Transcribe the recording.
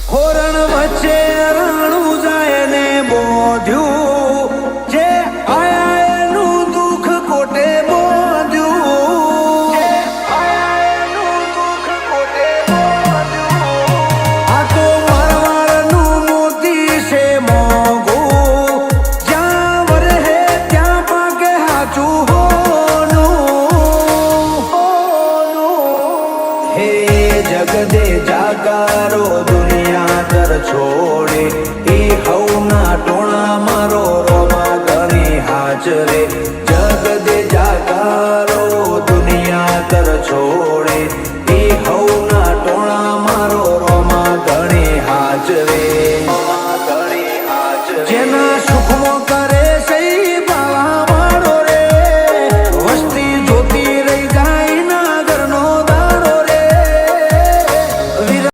હોરણ વચ્ચે રાણું જાય ને બોધ્યું જે આયા એનું દુઃખ કોટે બોધ્યું આ તો મારવાડનું મોતી છે મોંઘું જ્યાં વરહે ત્યાં પાકે હાચું હોનું હે જગદે જાગારો દુનિયા તર છોડે એ હવના ટોણા મારો રોમા ઘણી હાજરે